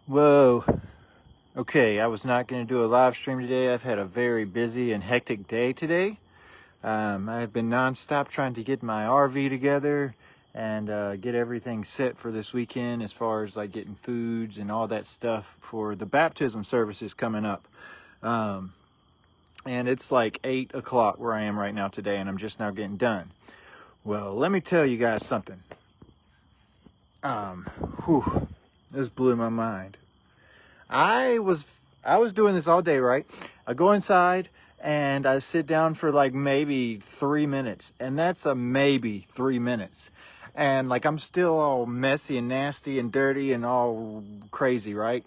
Whoa. Okay, I was not going to do a live stream today. I've had a very busy and hectic day today. I've been nonstop trying to get my RV together and get everything set for this weekend as far as like getting foods and all that stuff for the baptism services coming up. And it's like 8 o'clock where I am right now today, and I'm just now getting done. Well, let me tell you guys something. This blew my mind. I was doing this all day, right? I go inside and I sit down for like maybe 3 minutes, and that's a maybe 3 minutes. And like I'm still all messy and nasty and dirty and all crazy, right?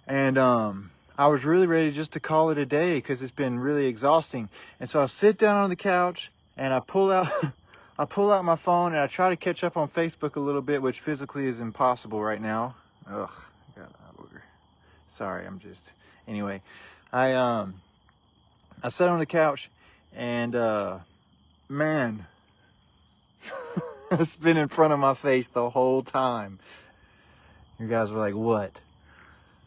And I was really ready just to call it a day because it's been really exhausting. And so I sit down on the couch and I pull out my phone and I try to catch up on Facebook a little bit, which physically is impossible right now. Ugh, sorry, anyway, I sat on the couch and man, it's been in front of my face the whole time. You guys were like, what?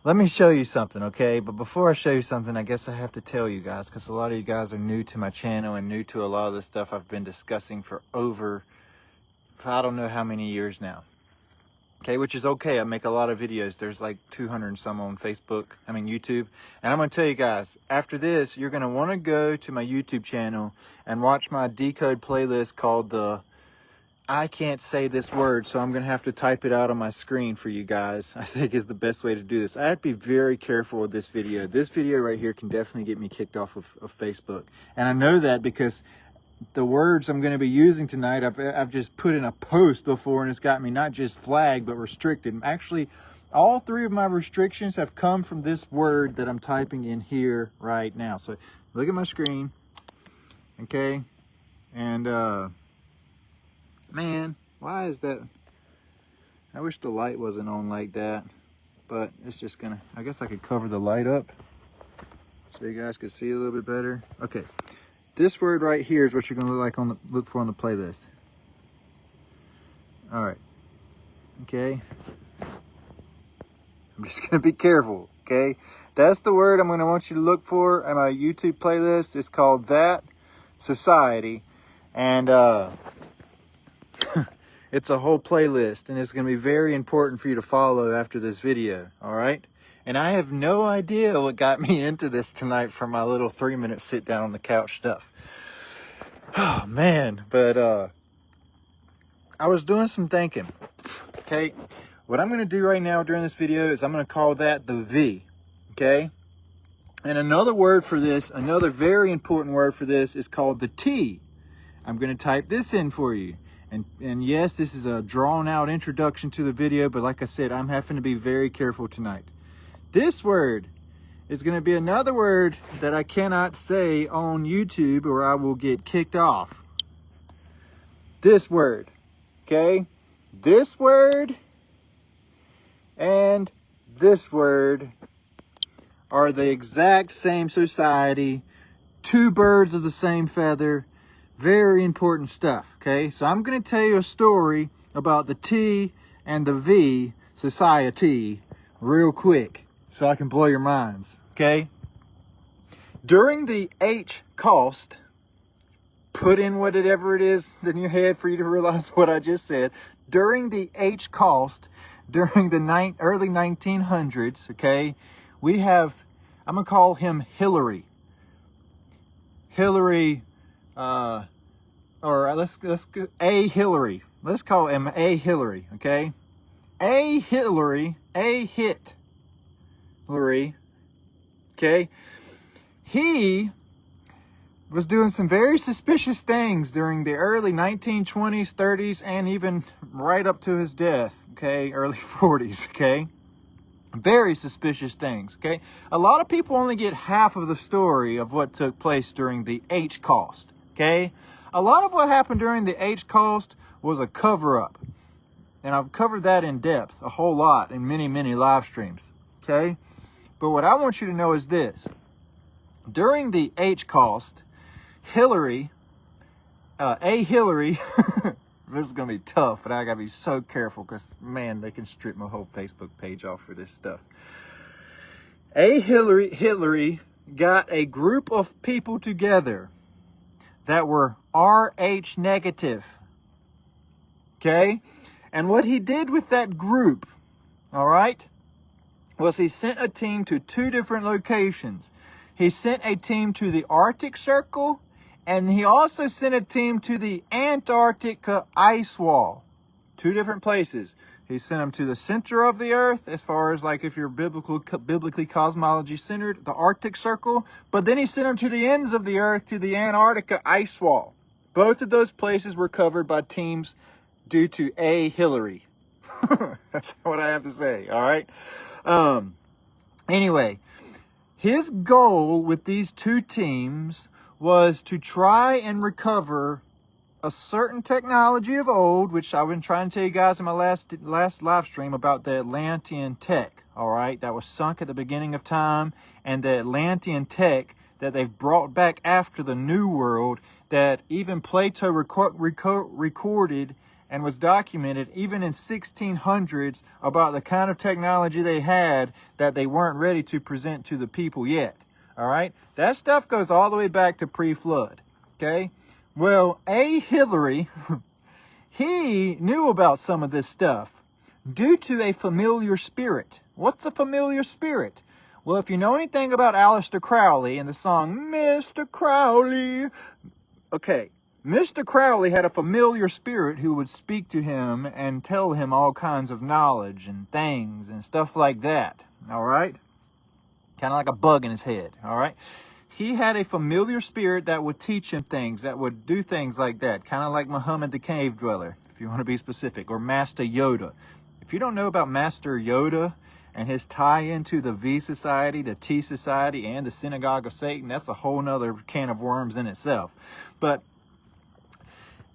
Let me show you something, okay? But before I show you something, I guess I have to tell you guys, because a lot of you guys are new to my channel and new to a lot of the stuff I've been discussing for over, I don't know how many years now. Okay, which is okay. I make a lot of videos. There's like 200 and some on YouTube. And I'm going to tell you guys, after this, you're going to want to go to my YouTube channel and watch my decode playlist called the I can't say this word, so I'm going to have to type it out on my screen for you guys. I think is the best way to do this. I have to be very careful with this video. This video right here can definitely get me kicked off of Facebook. And I know that because the words I'm going to be using tonight, I've just put in a post before, and it's got me not just flagged, but restricted. Actually, all 3 of my restrictions have come from this word that I'm typing in here right now. So look at my screen, okay? And, man, why is that? I wish the light wasn't on like that, but it's just gonna, I guess I could cover the light up so you guys could see a little bit better. Okay, this word right here is what you're gonna look for on the playlist. All right, okay. I'm just gonna be careful, okay? That's the word I'm gonna want you to look for on my YouTube playlist. It's called That Society, and it's a whole playlist, and it's going to be very important for you to follow after this video, all right? And I have no idea what got me into this tonight for my little 3-minute sit down on the couch stuff. Oh, man. But I was doing some thinking, okay? What I'm going to do right now during this video is I'm going to call that the V, okay? And another word for this, another very important word for this is called the T. I'm going to type this in for you. And yes, this is a drawn out introduction to the video, but like I said, I'm having to be very careful tonight. This word is going to be another word that I cannot say on YouTube or I will get kicked off. This word, okay? This word and this word are the exact same society, 2 birds of the same feather. Very important stuff, okay? So I'm going to tell you a story about the T and the V society real quick so I can blow your minds, okay? During the H cost, put in whatever it is in your head for you to realize what I just said. During the H cost, during the early 1900s, okay, we have, I'm going to call him Hillary. Or let's A Hillary. Let's call him A Hillary, okay? A Hillary, okay? He was doing some very suspicious things during the early 1920s, 30s, and even right up to his death, okay? Early 40s, okay? Very suspicious things, okay? A lot of people only get half of the story of what took place during the H cost, okay? A lot of what happened during the H cost was a cover-up. And I've covered that in depth, a whole lot, in many, many live streams, okay? But what I want you to know is this. During the H cost, Hillary, A Hillary, This is going to be tough, but I got to be so careful because, man, they can strip my whole Facebook page off for this stuff. Hillary got a group of people together that were RH negative. Okay? And what he did with that group, all right, was he sent a team to 2 different locations. He sent a team to the Arctic Circle, and he also sent a team to the Antarctica ice wall. 2 different places. He sent them to the center of the earth, as far as like if you're biblically cosmology centered, the Arctic Circle. But then he sent them to the ends of the earth, to the Antarctica ice wall. Both of those places were covered by teams due to Hillary. That's what I have to say, all right? Anyway, his goal with these 2 teams was to try and recover a certain technology of old, which I've been trying to tell you guys in my last live stream about the Atlantean tech, all right, that was sunk at the beginning of time, and the Atlantean tech that they've brought back after the New World, that even Plato recorded and was documented even in 1600s about the kind of technology they had that they weren't ready to present to the people yet, all right? That stuff goes all the way back to pre-flood, okay? Well, Hillary, he knew about some of this stuff due to a familiar spirit. What's a familiar spirit? Well, if you know anything about Aleister Crowley and the song, Mr. Crowley, okay, Mr. Crowley had a familiar spirit who would speak to him and tell him all kinds of knowledge and things and stuff like that, all right? Kind of like a bug in his head, all right? He had a familiar spirit that would teach him things, that would do things like that, kind of like Muhammad the Cave Dweller, if you want to be specific, or Master Yoda. If you don't know about Master Yoda and his tie into the V Society, the T Society, and the Synagogue of Satan, that's a whole nother can of worms in itself. But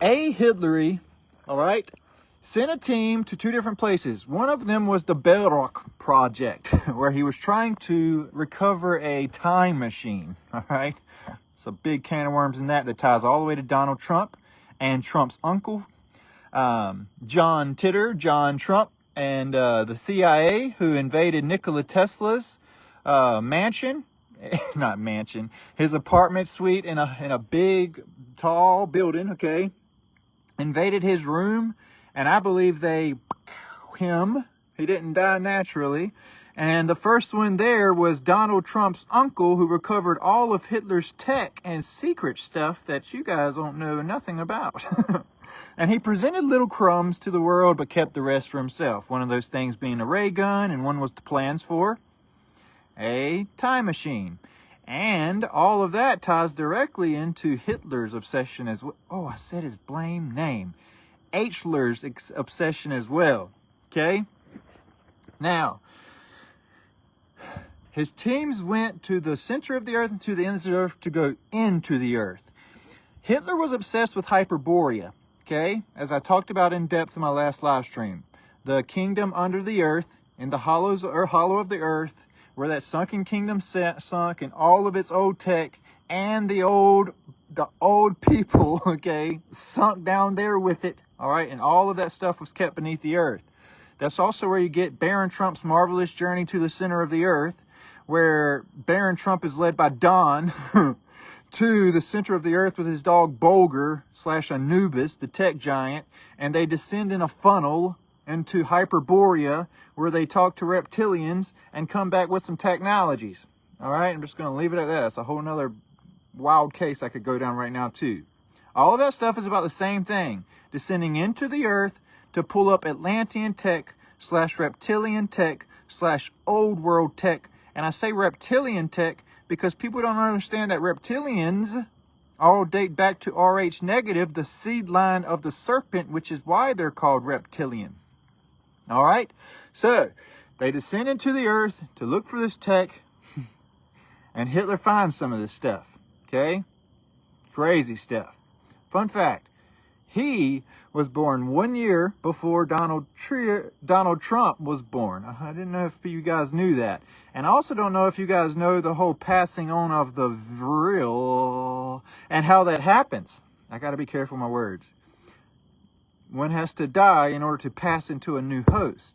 Hillary, all right, sent a team to 2 different places. One of them was the Bellrock Project, where he was trying to recover a time machine, all right? It's a big can of worms in that ties all the way to Donald Trump and Trump's uncle, John Trump, and the CIA, who invaded Nikola Tesla's mansion, not mansion, his apartment suite in a big, tall building, okay? Invaded his room, and I believe he didn't die naturally. And the first one there was Donald Trump's uncle, who recovered all of Hitler's tech and secret stuff that you guys don't know nothing about. And he presented little crumbs to the world, but kept the rest for himself. One of those things being a ray gun, and one was the plans for a time machine. And all of that ties directly into Hitler's obsession as well. Oh, I said his blame name. Hitler's obsession as well. Okay? Now, his teams went to the center of the earth and to the ends of the earth to go into the earth. Hitler was obsessed with Hyperborea. Okay? As I talked about in depth in my last live stream. The kingdom under the earth, in the hollow of the earth, where that sunken kingdom sunk, and all of its old tech and the old people, okay, sunk down there with it, all right, and all of that stuff was kept beneath the earth. That's also where you get Baron Trump's marvelous journey to the center of the earth, where Baron Trump is led by Don to the center of the earth with his dog Bolger / Anubis, the tech giant, and they descend in a funnel into Hyperborea, where they talk to reptilians and come back with some technologies. All right, I'm just going to leave it at that. That's a whole nother wild case I could go down right now too. All of that stuff is about the same thing. Descending into the earth to pull up Atlantean tech / reptilian tech / old world tech. And I say reptilian tech because people don't understand that reptilians all date back to RH negative, the seed line of the serpent, which is why they're called reptilian. All right, so they descend into the earth to look for this tech, and Hitler finds some of this stuff, okay? Crazy stuff. Fun fact, he was born 1 year before Donald Trump was born. I didn't know if you guys knew that. And I also don't know if you guys know the whole passing on of the vril and how that happens. I got to be careful with my words. one has to die in order to pass into a new host.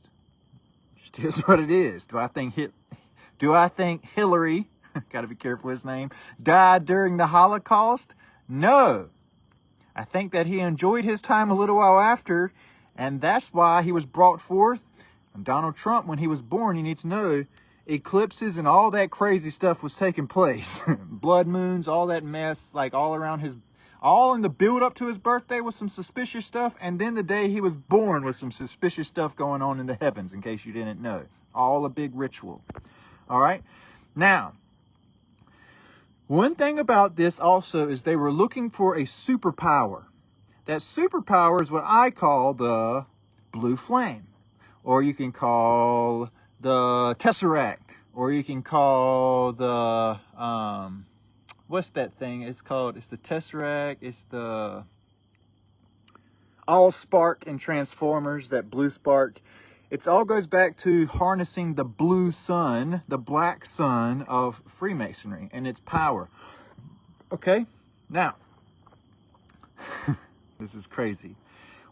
Just is what it is. Do I think Hillary, got to be careful with his name, died during the Holocaust? No. I think that he enjoyed his time a little while after, and that's why he was brought forth. And Donald Trump, when he was born, you need to know, eclipses and all that crazy stuff was taking place. Blood moons, all that mess, like all around all in the build up to his birthday was some suspicious stuff, and then the day he was born was some suspicious stuff going on in the heavens, in case you didn't know. All a big ritual. All right? Now, one thing about this also is they were looking for a superpower. That superpower is what I call the blue flame, or you can call the Tesseract, or you can call the, what's that thing? It's the Tesseract, it's the All-Spark in Transformers, that blue spark. It all goes back to harnessing the blue sun, the black sun of Freemasonry and its power. Okay, now, this is crazy.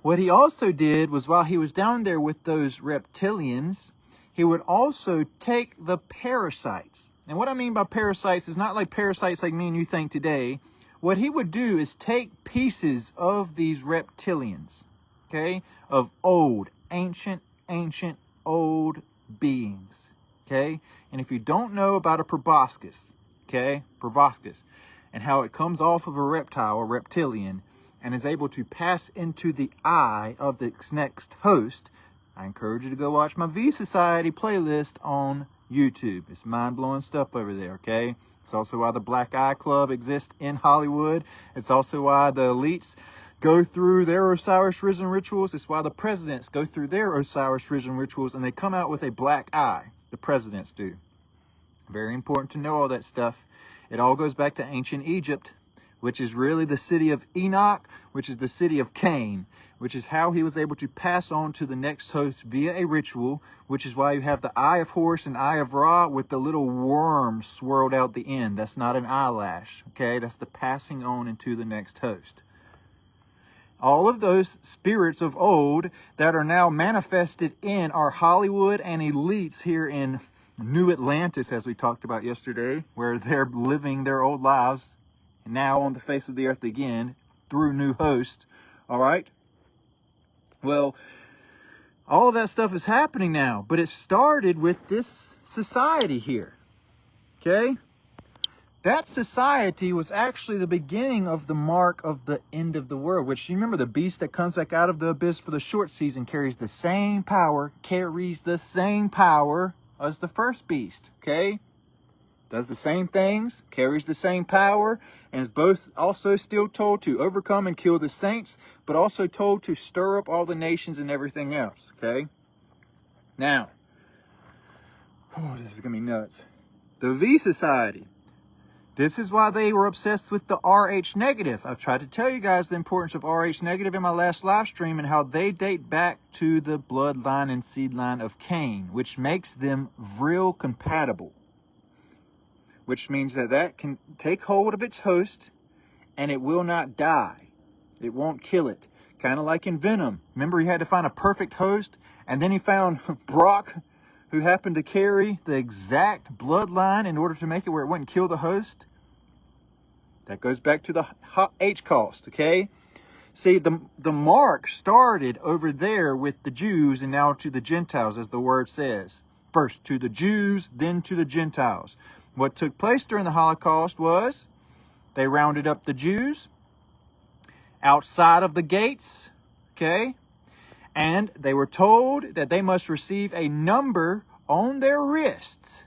What he also did was, while he was down there with those reptilians, he would also take the parasites. And what I mean by parasites is not like parasites like me and you think today. What he would do is take pieces of these reptilians, okay, of old, ancient old beings, okay? And if you don't know about a proboscis, okay, proboscis, and how it comes off of a reptile, a reptilian, and is able to pass into the eye of the next host, I encourage you to go watch my V Society playlist on YouTube. It's mind-blowing stuff over there, okay? It's also why the Black Eye Club exists in Hollywood. It's also why the elites go through their Osiris Risen rituals. It's why the presidents go through their Osiris Risen rituals and they come out with a black eye. The presidents do. Very important to know all that stuff. It all goes back to ancient Egypt, which is really the city of Enoch, which is the city of Cain, which is how he was able to pass on to the next host via a ritual, which is why you have the Eye of Horus and Eye of Ra with the little worm swirled out the end. That's not an eyelash, okay? That's the passing on into the next host. All of those spirits of old that are now manifested in our Hollywood and elites here in New Atlantis, as we talked about yesterday, where they're living their old lives now on the face of the earth again through new hosts, all right? Well, all of that stuff is happening now, but it started with this society here, okay? That society was actually the beginning of the mark of the end of the world, which, you remember, the beast that comes back out of the abyss for the short season carries the same power as the first beast, okay? Does the same things, carries the same power, and is both also still told to overcome and kill the saints, but also told to stir up all the nations and everything else, okay? Now, this is going to be nuts. The V Society. This is why they were obsessed with the RH negative. I've tried to tell you guys the importance of RH negative in my last live stream and how they date back to the bloodline and seed line of Cain, which makes them vril compatible. Which means that can take hold of its host and it will not die. It won't kill it. Kind of like in Venom. Remember, he had to find a perfect host, and then he found Brock, who happened to carry the exact bloodline in order to make it where it wouldn't kill the host. That goes back to the H cost, okay? See, the mark started over there with the Jews and now to the Gentiles, as the word says. First to the Jews, then to the Gentiles. What took place during the Holocaust was they rounded up the Jews outside of the gates, okay? And they were told that they must receive a number on their wrists.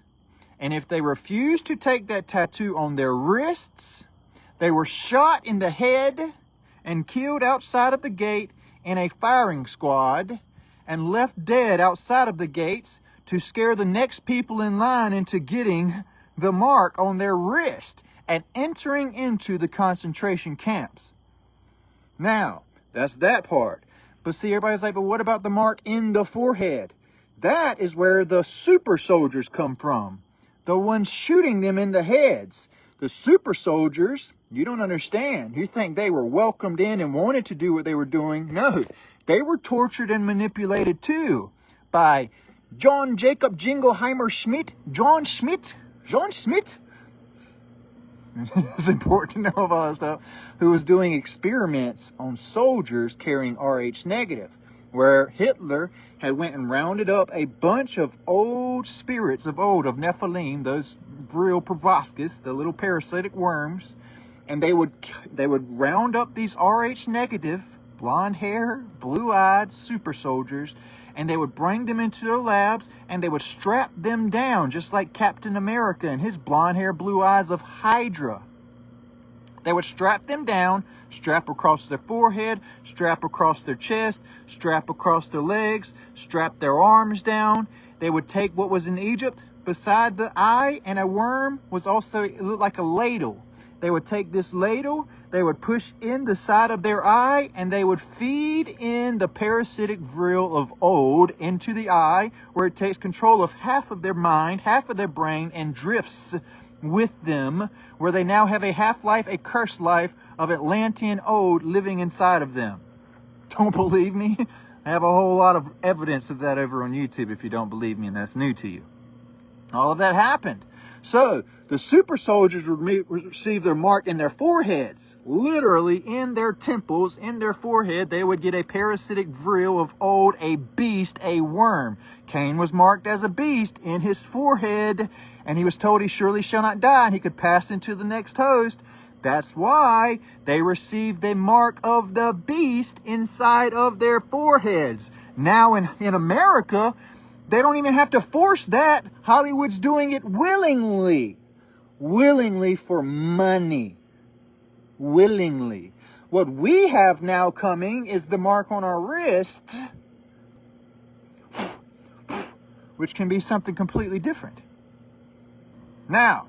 And if they refused to take that tattoo on their wrists, they were shot in the head and killed outside of the gate in a firing squad and left dead outside of the gates to scare the next people in line into getting the mark on their wrist and entering into the concentration camps. Now, that's that part. But see, everybody's like, but what about the mark in the forehead? That is where the super soldiers come from. The ones shooting them in the heads. The super soldiers, you don't understand. You think they were welcomed in and wanted to do what they were doing. No, they were tortured and manipulated too by John Jacob Jingleheimer Schmidt. John Schmidt. It's important to know about that stuff. Who was doing experiments on soldiers carrying Rh negative, where Hitler had went and rounded up a bunch of old spirits of Nephilim, those real proboscis, the little parasitic worms, and they would round up these Rh negative, blonde hair, blue-eyed super soldiers, and they would bring them into their labs, and they would strap them down, just like Captain America and his blonde hair, blue eyes of Hydra. They would strap them down, strap across their forehead, strap across their chest, strap across their legs, strap their arms down. They would take what was in Egypt beside the eye, and a worm was also, it looked like a ladle. They would take this ladle, they would push in the side of their eye, and they would feed in the parasitic vril of old into the eye, where it takes control of half of their mind, half of their brain, and drifts with them, where they now have a half-life, a cursed life of Atlantean old living inside of them. Don't believe me? I have a whole lot of evidence of that over on YouTube if you don't believe me and that's new to you. All of that happened. So, the super soldiers would receive their mark in their foreheads. Literally, in their temples, in their forehead, they would get a parasitic vril of old, a beast, a worm. Cain was marked as a beast in his forehead, and he was told he surely shall not die, and he could pass into the next host. That's why they received the mark of the beast inside of their foreheads. Now, in America, they don't even have to force that. Hollywood's doing it willingly. Willingly for money. Willingly. What we have now coming is the mark on our wrists, which can be something completely different. Now,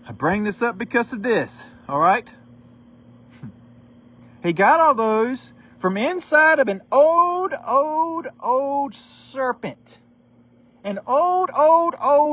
I bring this up because of this, all right? He got all those from inside of an old serpent. An old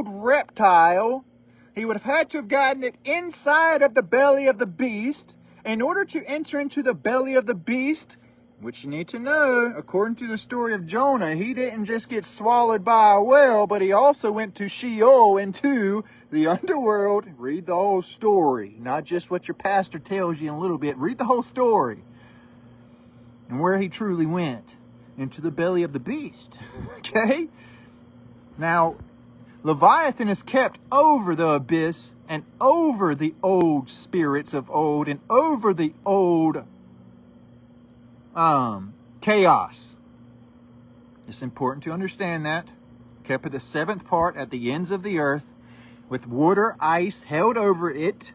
reptile. He would have had to have gotten it inside of the belly of the beast. In order to enter into the belly of the beast, which you need to know, according to the story of Jonah, he didn't just get swallowed by a whale, but he also went to Sheol, into the underworld. Read the whole story, not just what your pastor tells you in a little bit. Read the whole story. And where he truly went, into the belly of the beast. Okay? Now, Leviathan is kept over the abyss and over the old spirits of old and over the old chaos. It's important to understand that. Kept at the seventh part at the ends of the earth, with water, ice held over it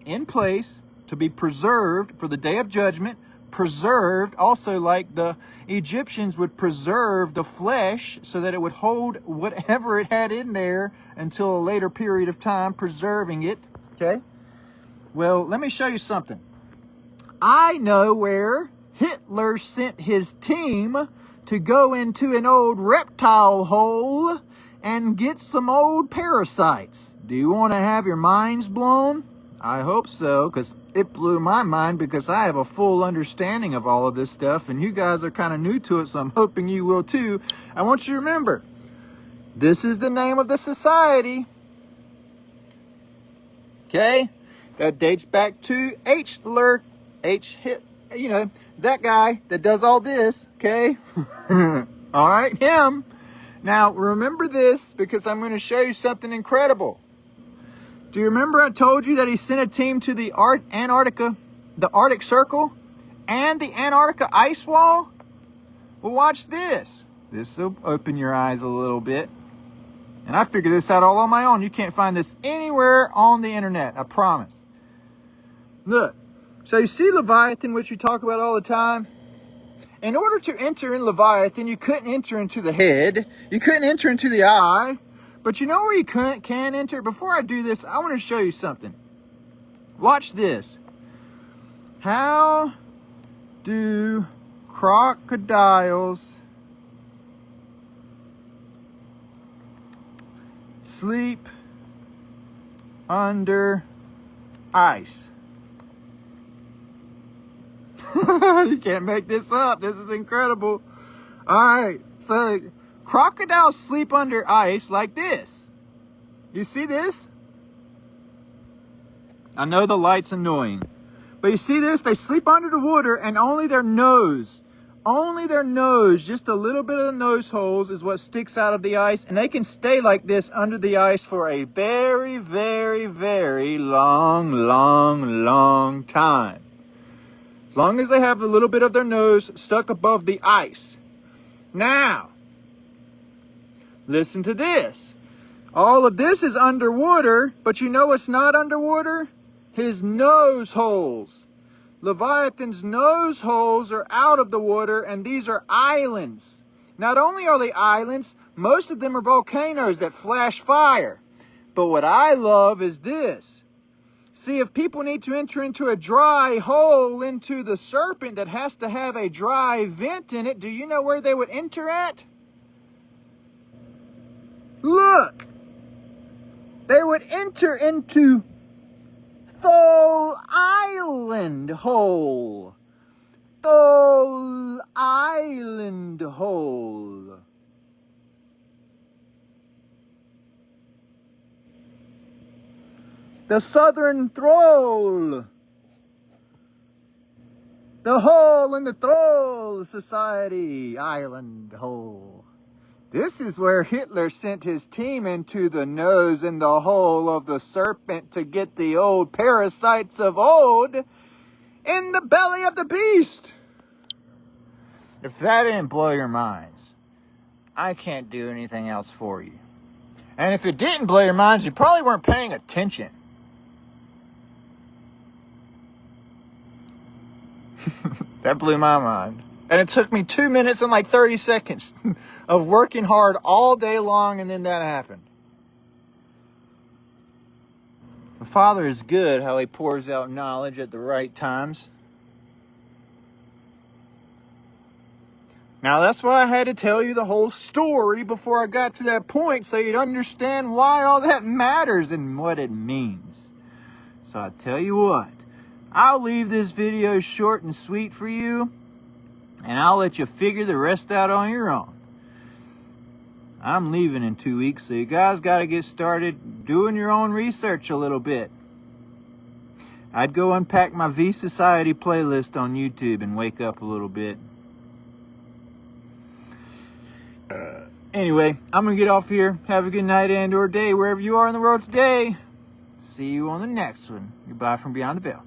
in place to be preserved for the day of judgment. Preserved also like the Egyptians would preserve the flesh so that it would hold whatever it had in there until a later period of time, preserving it. Okay? Well, let me show you something. I know where Hitler sent his team to go into an old reptile hole and get some old parasites. Do you want to have your minds blown? I hope so, because it blew my mind, because I have a full understanding of all of this stuff, and you guys are kind of new to it, so I'm hoping you will too. I want you to remember, this is the name of the society. Okay? That dates back to Hitler. You know, that guy that does all this, okay? All right, him. Now, remember this, because I'm going to show you something incredible. Do you remember I told you that he sent a team to the Antarctica, the Arctic Circle, and the Antarctica ice wall? Well, watch this. This will open your eyes a little bit. And I figured this out all on my own. You can't find this anywhere on the internet, I promise. Look, so you see Leviathan, which we talk about all the time? In order to enter in Leviathan, you couldn't enter into the head. You couldn't enter into the eye. But you know where you can enter? Before I do this, I want to show you something. Watch this. How do crocodiles sleep under ice? You can't make this up. This is incredible. All right, so crocodiles sleep under ice like this. You see this? I know the light's annoying, but you see this? They sleep under the water and only their nose, just a little bit of the nose holes is what sticks out of the ice, and they can stay like this under the ice for a very, very, very long time. As long as they have a little bit of their nose stuck above the ice. Now, listen to this. All of this is underwater, but you know what's not underwater? His nose holes. Leviathan's nose holes are out of the water, and these are islands. Not only are they islands, most of them are volcanoes that flash fire. But what I love is this. See, if people need to enter into a dry hole into the serpent that has to have a dry vent in it, do you know where they would enter at? Look! They would enter into Thule Island hole. Thule Island hole. The Southern Troll. The hole in the Troll Society Island hole. This is where Hitler sent his team into the nose and the hole of the serpent to get the old parasites of old in the belly of the beast. If that didn't blow your minds, I can't do anything else for you. And if it didn't blow your minds, you probably weren't paying attention. That blew my mind. And it took me 2 minutes and like 30 seconds of working hard all day long, and then that happened. The Father is good, how He pours out knowledge at the right times. Now that's why I had to tell you the whole story before I got to that point, so you'd understand why all that matters and what it means. So I tell you what, I'll leave this video short and sweet for you, and I'll let you figure the rest out on your own. I'm leaving in 2 weeks, so you guys got to get started doing your own research a little bit. I'd go unpack my V Society playlist on YouTube and wake up a little bit. Anyway, I'm going to get off here. Have a good night and or day wherever you are in the world today. See you on the next one. Goodbye from Beyond the Veil.